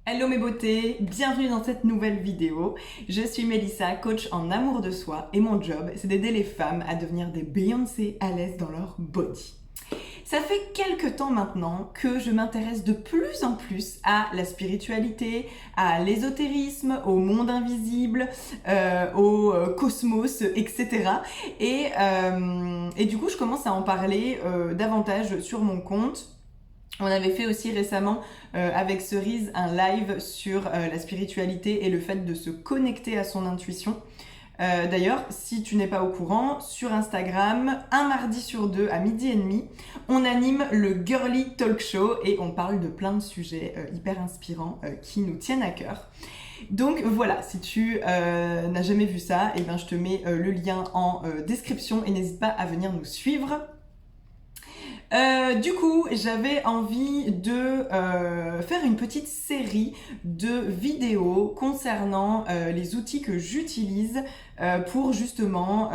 Hello mes beautés, bienvenue dans cette nouvelle vidéo. Je suis Mélissa, coach en amour de soi et mon job, c'est d'aider les femmes à devenir des Beyoncé à l'aise dans leur body. Ça fait quelques temps maintenant que je m'intéresse de plus en plus à la spiritualité, à l'ésotérisme, au monde invisible, au cosmos, etc. Et du coup, je commence à en parler davantage sur mon compte. On avait fait aussi récemment avec Cerise un live sur la spiritualité et le fait de se connecter à son intuition. D'ailleurs, si tu n'es pas au courant, sur Instagram, un mardi sur deux à 12h30, on anime le Girly Talk Show et on parle de plein de sujets hyper inspirants qui nous tiennent à cœur. Donc voilà, si tu n'as jamais vu ça, eh ben, je te mets le lien en description et n'hésite pas à venir nous suivre. Du coup, j'avais envie de faire une petite série de vidéos concernant les outils que j'utilise pour justement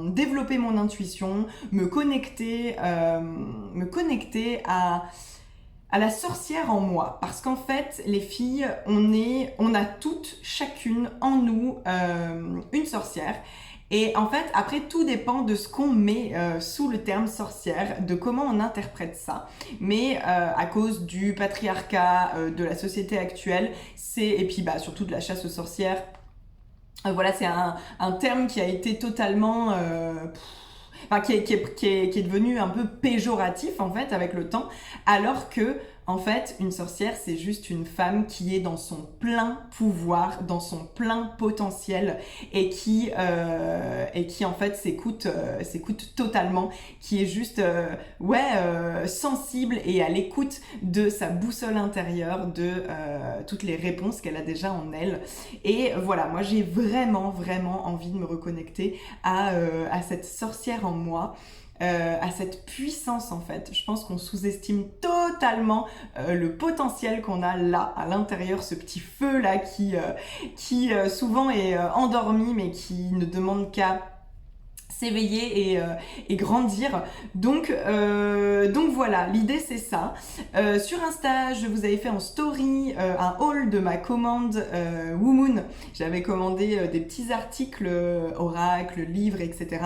développer mon intuition, me connecter à la sorcière en moi. Parce qu'en fait, les filles, on a toutes, chacune en nous, une sorcière. Et en fait, après, tout dépend de ce qu'on met sous le terme sorcière, de comment on interprète ça. Mais à cause du patriarcat, de la société actuelle, et puis surtout de la chasse aux sorcières, voilà, c'est un terme qui a été totalement... qui est devenu un peu péjoratif en fait avec le temps, alors que en fait une sorcière c'est juste une femme qui est dans son plein pouvoir, dans son plein potentiel et qui en fait s'écoute totalement, qui est juste sensible et à l'écoute de sa boussole intérieure, de toutes les réponses qu'elle a déjà en elle. Et voilà, moi j'ai vraiment envie de me reconnecter à cette sorcière en moi, à cette puissance en fait. Je pense qu'on sous-estime totalement le potentiel qu'on a là, à l'intérieur, ce petit feu là qui souvent est endormi mais qui ne demande qu'à s'éveiller et grandir. Donc voilà, l'idée c'est ça. Sur Insta, je vous avais fait en story un haul de ma commande Woomoon. J'avais commandé des petits articles, oracles, livres, etc.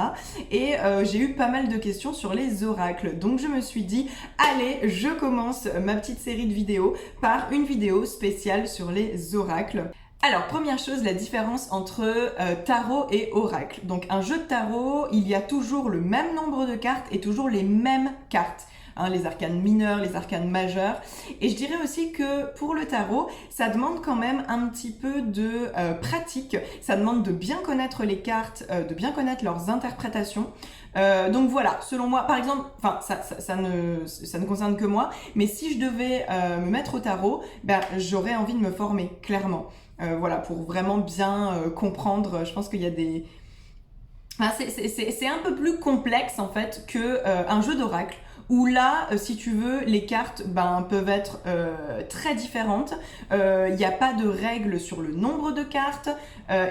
Et j'ai eu pas mal de questions sur les oracles. Donc je me suis dit, allez, je commence ma petite série de vidéos par une vidéo spéciale sur les oracles. Alors, première chose, la différence entre tarot et oracle. Donc, un jeu de tarot, il y a toujours le même nombre de cartes et toujours les mêmes cartes. Hein, les arcanes mineurs, les arcanes majeurs. Et je dirais aussi que pour le tarot, ça demande quand même un petit peu de pratique. Ça demande de bien connaître les cartes, de bien connaître leurs interprétations. Donc voilà, selon moi, par exemple, ça ne concerne que moi, mais si je devais me mettre au tarot, j'aurais envie de me former, clairement. Voilà, pour vraiment bien comprendre. Je pense qu'il y a des... c'est un peu plus complexe en fait que un jeu d'oracle, où là, si tu veux, les cartes peuvent être très différentes. Il n'y a pas de règles sur le nombre de cartes.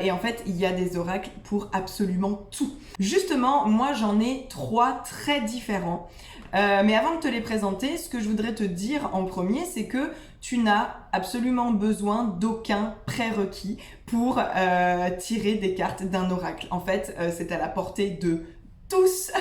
Et en fait, il y a des oracles pour absolument tout. Justement, moi, j'en ai 3 très différents. Mais avant de te les présenter, ce que je voudrais te dire en premier, c'est que tu n'as absolument besoin d'aucun prérequis pour tirer des cartes d'un oracle. En fait, c'est à la portée de tous.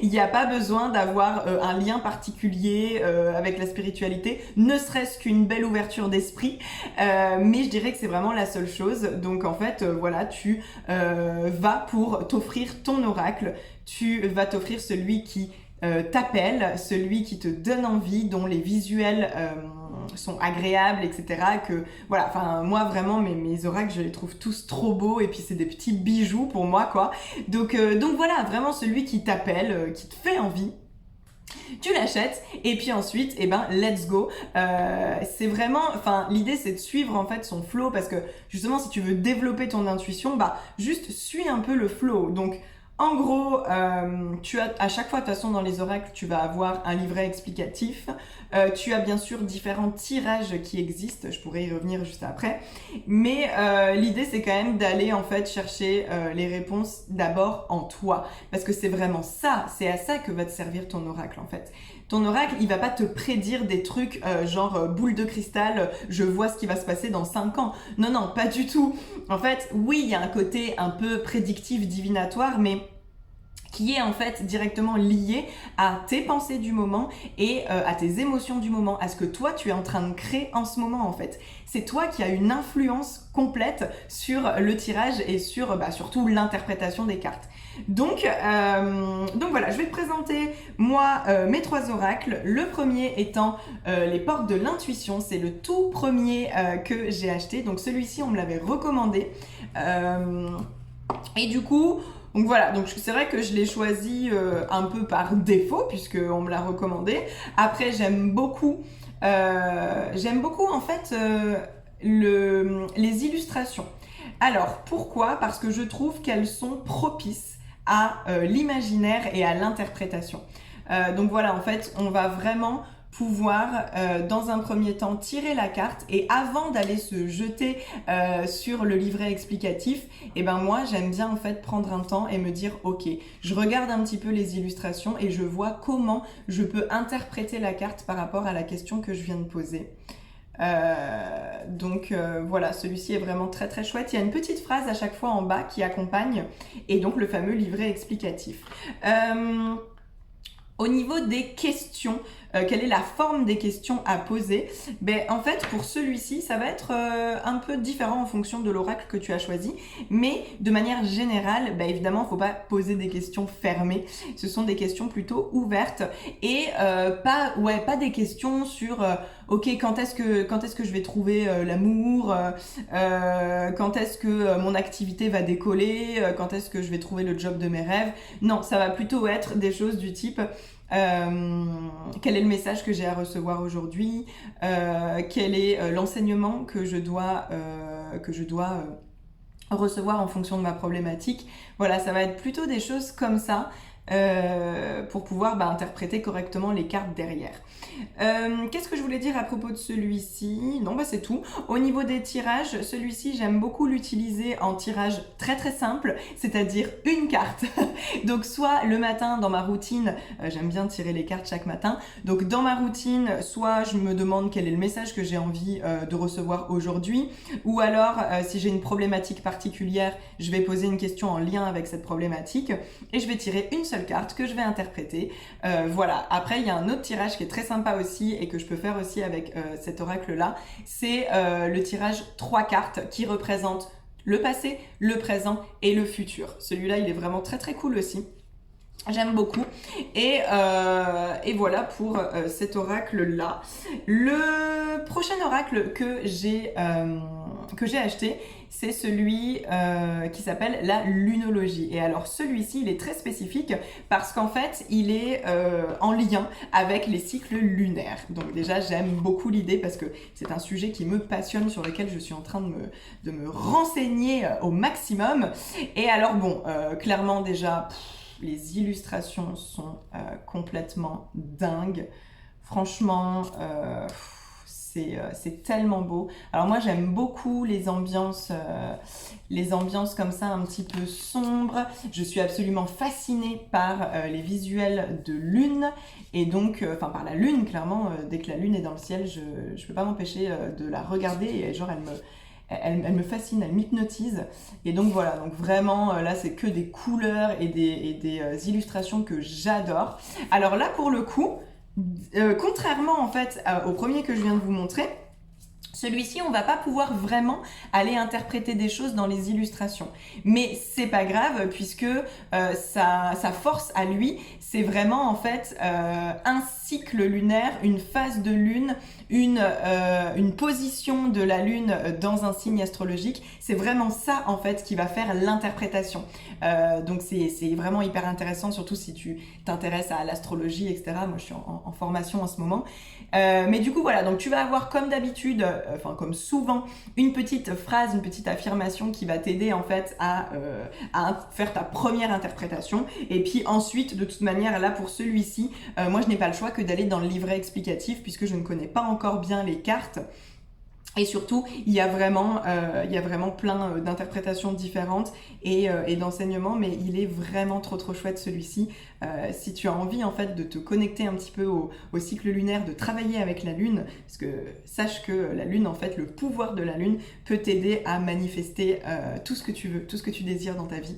Il n'y a pas besoin d'avoir un lien particulier avec la spiritualité, ne serait-ce qu'une belle ouverture d'esprit, mais je dirais que c'est vraiment la seule chose. Donc en fait, voilà, tu vas pour t'offrir ton oracle, tu vas t'offrir celui qui t'appelle, celui qui te donne envie, dont les visuels sont agréables, etc. Que voilà, enfin moi vraiment mes oracles, je les trouve tous trop beaux et puis c'est des petits bijoux pour moi quoi. Donc voilà, vraiment celui qui t'appelle, qui te fait envie. Tu l'achètes et puis ensuite, let's go. C'est vraiment, l'idée c'est de suivre en fait son flow, parce que justement si tu veux développer ton intuition, juste suis un peu le flow. Donc en gros, tu as à chaque fois, de toute façon dans les oracles, tu vas avoir un livret explicatif. Tu as bien sûr différents tirages qui existent, je pourrais y revenir juste après. Mais l'idée c'est quand même d'aller en fait chercher les réponses d'abord en toi. Parce que c'est vraiment ça, c'est à ça que va te servir ton oracle en fait. Ton oracle, il va pas te prédire des trucs genre boule de cristal, je vois ce qui va se passer dans 5 ans. Non, non, pas du tout. En fait, oui, il y a un côté un peu prédictif, divinatoire, mais qui est en fait directement lié à tes pensées du moment et à tes émotions du moment, à ce que toi tu es en train de créer en ce moment en fait. C'est toi qui as une influence complète sur le tirage et sur surtout l'interprétation des cartes. Donc voilà, je vais te présenter moi mes 3 oracles. Le premier étant les portes de l'intuition, c'est le tout premier que j'ai acheté. Donc celui-ci on me l'avait recommandé et du coup donc voilà, donc c'est vrai que je l'ai choisi un peu par défaut puisqu'on me l'a recommandé. Après j'aime beaucoup en fait les illustrations. Alors pourquoi? Parce que je trouve qu'elles sont propices à l'imaginaire et à l'interprétation. Donc voilà, en fait on va vraiment pouvoir dans un premier temps tirer la carte et avant d'aller se jeter sur le livret explicatif, et ben moi j'aime bien en fait prendre un temps et me dire ok, je regarde un petit peu les illustrations et je vois comment je peux interpréter la carte par rapport à la question que je viens de poser. Donc voilà, celui-ci est vraiment très très chouette. Il y a une petite phrase à chaque fois en bas qui accompagne et donc le fameux livret explicatif. Au niveau des questions, quelle est la forme des questions à poser? En fait, pour celui-ci, ça va être un peu différent en fonction de l'oracle que tu as choisi. Mais de manière générale, évidemment, il ne faut pas poser des questions fermées. Ce sont des questions plutôt ouvertes et pas des questions sur ok, quand est-ce que je vais trouver l'amour, quand est-ce que mon activité va décoller, quand est-ce que je vais trouver le job de mes rêves. Non, ça va plutôt être des choses du type quel est le message que j'ai à recevoir aujourd'hui, quel est l'enseignement que je dois recevoir en fonction de ma problématique. Voilà, ça va être plutôt des choses comme ça pour pouvoir interpréter correctement les cartes derrière. Qu'est-ce que je voulais dire à propos de celui-ci? Non, c'est tout. Au niveau des tirages, celui-ci, j'aime beaucoup l'utiliser en tirage très très simple, c'est-à-dire une carte. Donc soit le matin dans ma routine, j'aime bien tirer les cartes chaque matin, donc dans ma routine, soit je me demande quel est le message que j'ai envie de recevoir aujourd'hui, ou alors si j'ai une problématique particulière, je vais poser une question en lien avec cette problématique, et je vais tirer une seule carte que je vais interpréter. Voilà, après il y a un autre tirage qui est très sympa aussi et que je peux faire aussi avec cet oracle là, c'est le tirage 3 cartes qui représentent le passé, le présent et le futur. Celui-là il est vraiment très très cool aussi. J'aime beaucoup et voilà pour cet oracle là. Le prochain oracle que j'ai acheté, c'est celui qui s'appelle la lunologie. Et alors celui-ci, il est très spécifique parce qu'en fait, il est en lien avec les cycles lunaires. Donc déjà, j'aime beaucoup l'idée parce que c'est un sujet qui me passionne, sur lequel je suis en train de me renseigner au maximum. Et alors bon, clairement déjà, les illustrations sont complètement dingues. Franchement, c'est tellement beau. Alors moi j'aime beaucoup les ambiances comme ça un petit peu sombres. Je suis absolument fascinée par les visuels de lune et donc par la lune clairement. Dès que la lune est dans le ciel, je peux pas m'empêcher de la regarder et genre elle me fascine, elle m'hypnotise. Et donc voilà, donc vraiment là c'est que des couleurs et des illustrations que j'adore. Alors là pour le coup, contrairement en fait au premier que je viens de vous montrer, celui-ci, on va pas pouvoir vraiment aller interpréter des choses dans les illustrations. Mais c'est pas grave puisque sa force à lui, c'est vraiment en fait un cycle lunaire, une phase de lune, une position de la lune dans un signe astrologique. C'est vraiment ça en fait qui va faire l'interprétation. Donc c'est vraiment hyper intéressant, surtout si tu t'intéresses à l'astrologie, etc. Moi je suis en formation en ce moment. Mais du coup voilà, donc tu vas avoir comme d'habitude, comme souvent, une petite phrase, une petite affirmation qui va t'aider en fait à faire ta première interprétation. Et puis ensuite, de toute manière, là pour celui-ci, moi je n'ai pas le choix que d'aller dans le livret explicatif puisque je ne connais pas encore bien les cartes. Et surtout, il y a vraiment plein d'interprétations différentes et d'enseignements, mais il est vraiment trop chouette celui-ci. Si tu as envie en fait de te connecter un petit peu au cycle lunaire, de travailler avec la lune, parce que sache que la lune, en fait, le pouvoir de la lune peut t'aider à manifester tout ce que tu veux, tout ce que tu désires dans ta vie.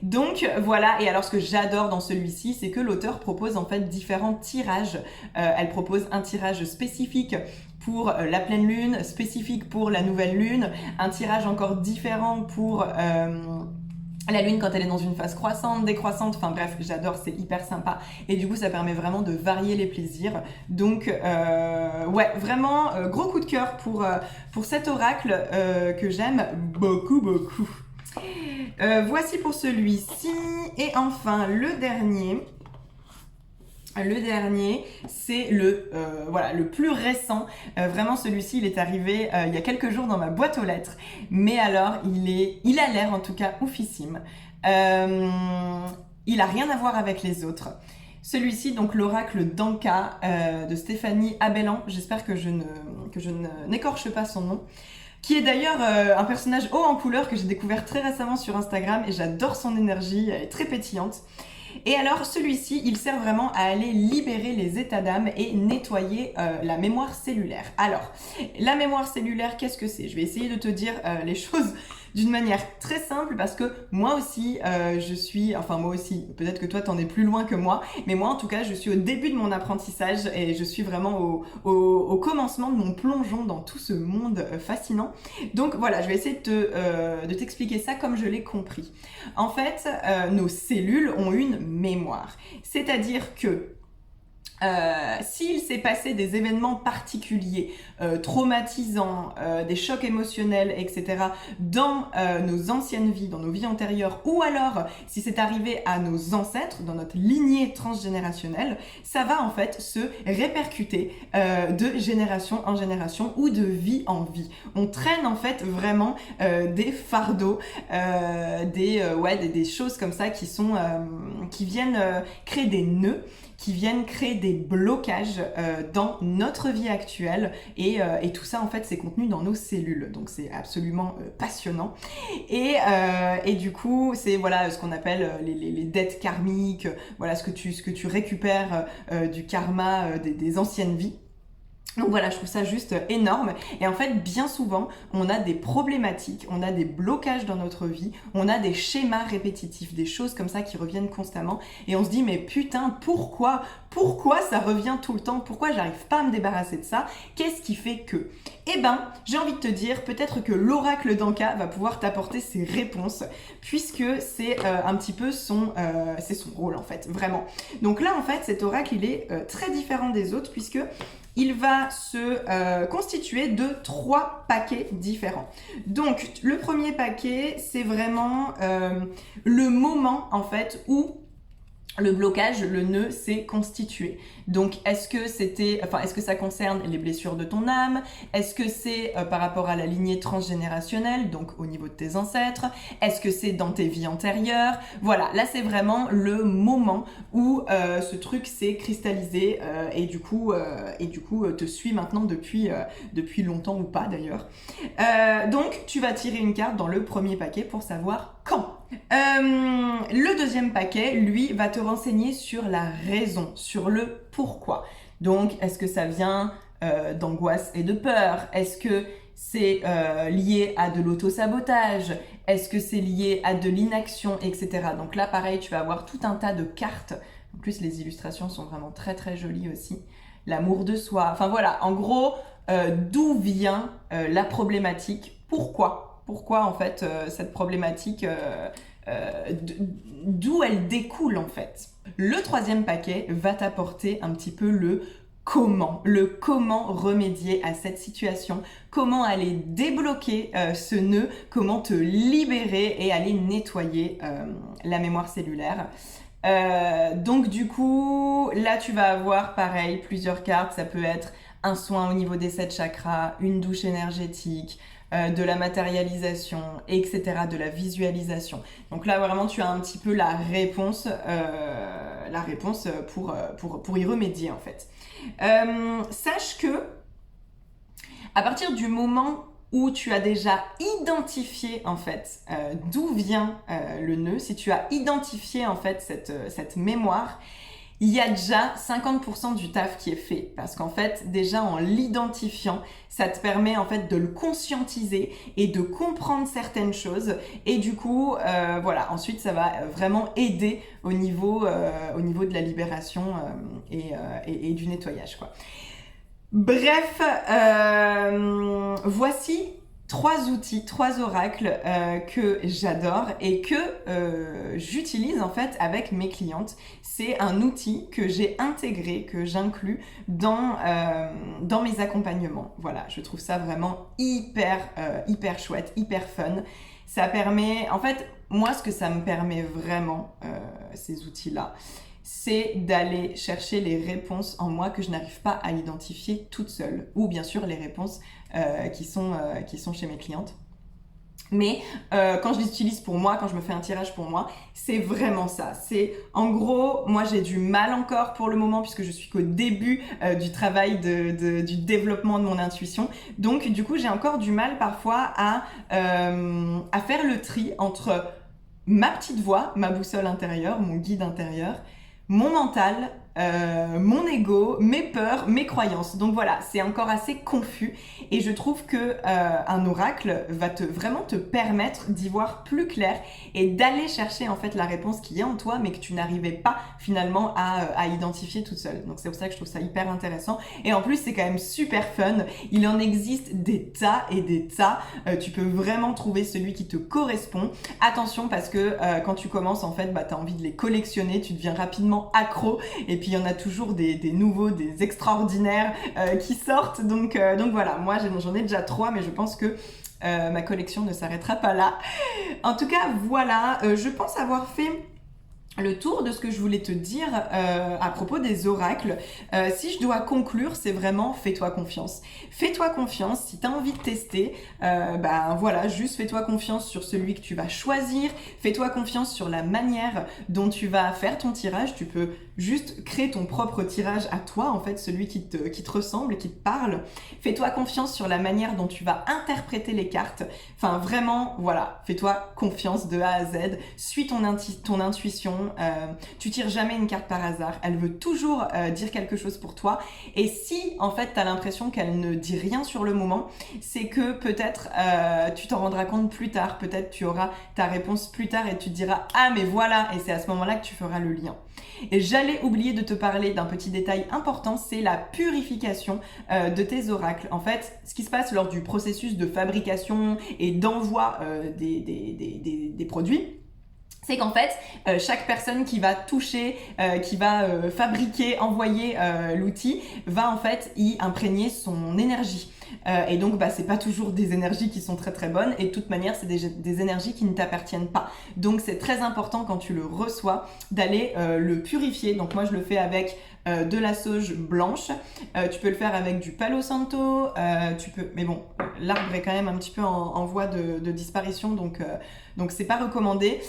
Donc voilà, et alors ce que j'adore dans celui-ci, c'est que l'auteur propose en fait différents tirages. Elle propose un tirage spécifique pour la pleine lune, spécifique pour la nouvelle lune, un tirage encore différent pour la lune quand elle est dans une phase croissante, décroissante, enfin bref, j'adore, c'est hyper sympa. Et du coup, ça permet vraiment de varier les plaisirs. Donc ouais, vraiment gros coup de cœur pour cet oracle que j'aime beaucoup. Voici pour celui-ci. Et enfin, le dernier, c'est le plus récent. Vraiment, celui-ci, il est arrivé il y a quelques jours dans ma boîte aux lettres. Mais alors, il a l'air en tout cas oufissime. Il a rien à voir avec les autres. Celui-ci, donc l'oracle d'Anka de Stéphanie Abellan. J'espère que je n'écorche pas son nom. Qui est d'ailleurs un personnage haut en couleur que j'ai découvert très récemment sur Instagram et j'adore son énergie, elle est très pétillante. Et alors celui-ci, il sert vraiment à aller libérer les états d'âme et nettoyer la mémoire cellulaire. Alors, la mémoire cellulaire, qu'est-ce que c'est? Je vais essayer de te dire les choses d'une manière très simple parce que moi aussi, peut-être que toi t'en es plus loin que moi, mais moi en tout cas, je suis au début de mon apprentissage et je suis vraiment au commencement de mon plongeon dans tout ce monde fascinant. Donc voilà, je vais essayer de t'expliquer ça comme je l'ai compris. En fait, nos cellules ont une mémoire, c'est-à-dire que s'il s'est passé des événements particuliers, traumatisants, des chocs émotionnels, etc., dans nos anciennes vies, dans nos vies antérieures, ou alors si c'est arrivé à nos ancêtres, dans notre lignée transgénérationnelle, ça va en fait se répercuter de génération en génération ou de vie en vie. On traîne en fait vraiment des fardeaux, des choses comme ça qui viennent créer des nœuds, qui viennent créer des blocages dans notre vie actuelle et tout ça en fait c'est contenu dans nos cellules, donc c'est absolument passionnant et du coup c'est voilà ce qu'on appelle les dettes karmiques, voilà ce que tu récupères du karma des anciennes vies. Donc voilà, je trouve ça juste énorme. Et en fait, bien souvent, on a des problématiques, on a des blocages dans notre vie, on a des schémas répétitifs, des choses comme ça qui reviennent constamment. Et on se dit, mais putain, pourquoi ça revient tout le temps? Pourquoi j'arrive pas à me débarrasser de ça? Qu'est-ce qui fait que? Eh ben, j'ai envie de te dire, peut-être que l'oracle d'Anka va pouvoir t'apporter ses réponses, puisque c'est un petit peu c'est son rôle en fait, vraiment. Donc là, en fait, cet oracle, il est très différent des autres, puisque il va se constituer de 3 paquets différents. Donc, le premier paquet, c'est vraiment le moment, en fait, où le blocage, le nœud s'est constitué. Donc, est-ce que ça concerne les blessures de ton âme? Est-ce que c'est par rapport à la lignée transgénérationnelle, donc au niveau de tes ancêtres? Est-ce que c'est dans tes vies antérieures? Voilà, là c'est vraiment le moment où ce truc s'est cristallisé et du coup te suit maintenant depuis longtemps ou pas d'ailleurs. Donc, tu vas tirer une carte dans le premier paquet pour savoir quand. Le deuxième paquet, lui, va te renseigner sur la raison, sur le pourquoi. Donc, est-ce que ça vient d'angoisse et de peur? Est-ce que c'est lié à de l'auto-sabotage? Est-ce que c'est lié à de l'inaction, etc. Donc là, pareil, tu vas avoir tout un tas de cartes. En plus, les illustrations sont vraiment très très jolies aussi. L'amour de soi. Enfin voilà, en gros, d'où vient la problématique? Pourquoi en fait cette problématique, d'où elle découle en fait. Le troisième paquet va t'apporter un petit peu le comment remédier à cette situation, comment aller débloquer ce nœud, comment te libérer et aller nettoyer la mémoire cellulaire. Donc du coup, là tu vas avoir pareil plusieurs cartes, ça peut être un soin au niveau des 7 chakras, une douche énergétique, de la matérialisation, etc., de la visualisation. Donc là, vraiment, tu as un petit peu la réponse pour y remédier, en fait. Sache que À partir du moment où tu as déjà identifié en fait d'où vient le nœud, si tu as identifié en fait cette mémoire, il y a déjà 50% du taf qui est fait. Parce qu'en fait, déjà en l'identifiant, ça te permet en fait de le conscientiser et de comprendre certaines choses. Et du coup, voilà, ensuite ça va vraiment aider au niveau de la libération et du nettoyage, quoi. Bref, voici 3 outils, 3 oracles que j'adore et que j'utilise en fait avec mes clientes. C'est un outil que j'ai intégré, que j'inclus dans mes accompagnements. Voilà, je trouve ça vraiment hyper chouette, hyper fun. Ça permet, en fait, moi ce que ça me permet vraiment, ces outils-là, c'est d'aller chercher les réponses en moi que je n'arrive pas à identifier toute seule, ou bien sûr les réponses qui sont chez mes clientes. Mais quand je les utilise pour moi, quand je me fais un tirage pour moi, c'est vraiment ça. C'est en gros, moi j'ai du mal encore pour le moment puisque je suis qu'au début du travail du développement de mon intuition. Donc du coup, j'ai encore du mal parfois à faire le tri entre ma petite voix, ma boussole intérieure, mon guide intérieur, mon mental, mon ego, mes peurs, mes croyances. Donc voilà, c'est encore assez confus et je trouve que un oracle va vraiment te permettre d'y voir plus clair et d'aller chercher en fait la réponse qui est en toi mais que tu n'arrivais pas finalement à identifier toute seule. Donc c'est pour ça que je trouve ça hyper intéressant et en plus c'est quand même super fun. Il en existe des tas et des tas. Tu peux vraiment trouver celui qui te correspond. Attention parce que quand tu commences en fait, tu as envie de les collectionner, tu deviens rapidement accro et puis il y en a toujours des nouveaux, des extraordinaires qui sortent. Donc voilà, moi j'en ai déjà 3 mais je pense que ma collection ne s'arrêtera pas là. En tout cas, voilà, je pense avoir fait le tour de ce que je voulais te dire à propos des oracles. Si je dois conclure, c'est vraiment fais-toi confiance. Fais-toi confiance, si tu as envie de tester, voilà, juste fais-toi confiance sur celui que tu vas choisir, fais-toi confiance sur la manière dont tu vas faire ton tirage. Tu peux juste créer ton propre tirage à toi, en fait, celui qui te ressemble, qui te parle. Fais-toi confiance sur la manière dont tu vas interpréter les cartes. Enfin, vraiment, voilà, fais-toi confiance de A à Z. Suis ton intuition. Tu tires jamais une carte par hasard. Elle veut toujours dire quelque chose pour toi. Et si, en fait, tu as l'impression qu'elle ne dit rien sur le moment, c'est que peut-être tu t'en rendras compte plus tard. Peut-être tu auras ta réponse plus tard et tu te diras « Ah, mais voilà !» Et c'est à ce moment-là que tu feras le lien. Et j'allais oublier de te parler d'un petit détail important, c'est la purification de tes oracles. En fait, ce qui se passe lors du processus de fabrication et d'envoi des produits, c'est qu'en fait, chaque personne qui va toucher, qui va fabriquer, envoyer l'outil, va en fait y imprégner son énergie. Et donc, c'est pas toujours des énergies qui sont très très bonnes et de toute manière, c'est des énergies qui ne t'appartiennent pas. Donc, c'est très important quand tu le reçois d'aller le purifier. Donc, moi, je le fais avec de la sauge blanche. Tu peux le faire avec du Palo Santo. Mais bon, l'arbre est quand même un petit peu en voie de disparition, donc c'est pas recommandé.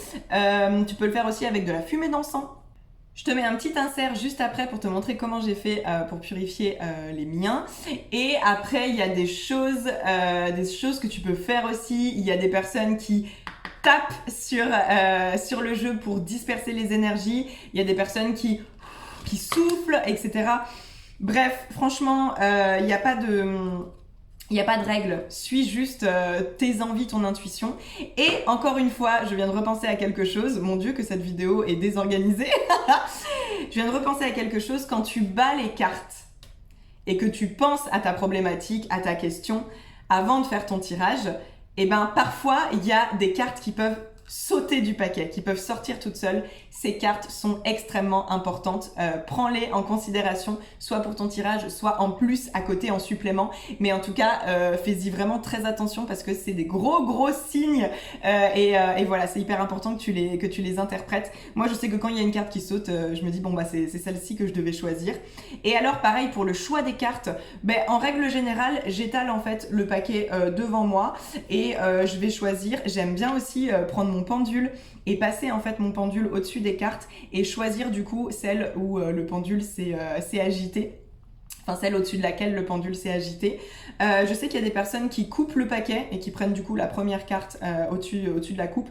Tu peux le faire aussi avec de la fumée d'encens. Je te mets un petit insert juste après pour te montrer comment j'ai fait pour purifier les miens. Et après, il y a des choses que tu peux faire aussi. Il y a des personnes qui tapent sur le jeu pour disperser les énergies. Il y a des personnes qui soufflent, etc. Bref, franchement, il n'y a pas de règle, suis juste tes envies, ton intuition. Et encore une fois, je viens de repenser à quelque chose. Mon Dieu, que cette vidéo est désorganisée. Je viens de repenser à quelque chose. Quand tu bats les cartes et que tu penses à ta problématique, à ta question, avant de faire ton tirage, parfois, il y a des cartes qui peuvent sauter du paquet, qui peuvent sortir toutes seules. Ces cartes sont extrêmement importantes. Prends-les en considération, soit pour ton tirage, soit en plus à côté en supplément. Mais en tout cas, fais-y vraiment très attention parce que c'est des gros signes. Et voilà, c'est hyper important que tu les interprètes. Moi, je sais que quand il y a une carte qui saute, je me dis c'est celle-ci que je devais choisir. Et alors, pareil pour le choix des cartes. En règle générale, j'étale en fait le paquet devant moi et je vais choisir. J'aime bien aussi prendre mon pendule et passer en fait mon pendule au-dessus des cartes et choisir du coup celle où le pendule s'est agité. enfin celle au-dessus de laquelle le pendule s'est agité. Je sais qu'il y a des personnes qui coupent le paquet et qui prennent du coup la première carte au-dessus de la coupe.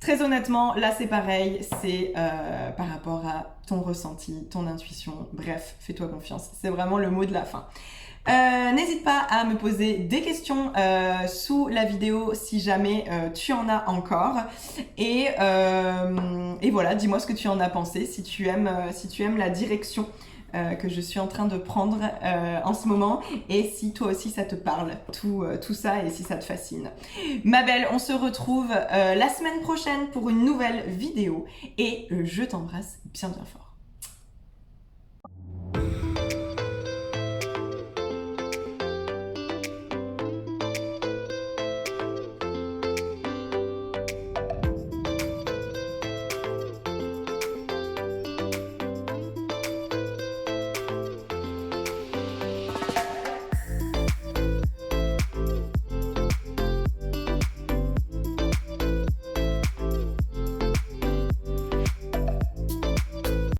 Très honnêtement, là c'est pareil, c'est par rapport à ton ressenti, ton intuition, bref, fais-toi confiance, c'est vraiment le mot de la fin. N'hésite pas à me poser des questions sous la vidéo si jamais tu en as encore et voilà, dis-moi ce que tu en as pensé, si tu aimes la direction que je suis en train de prendre en ce moment et si toi aussi ça te parle tout ça et si ça te fascine. Ma belle, on se retrouve la semaine prochaine pour une nouvelle vidéo et je t'embrasse bien fort.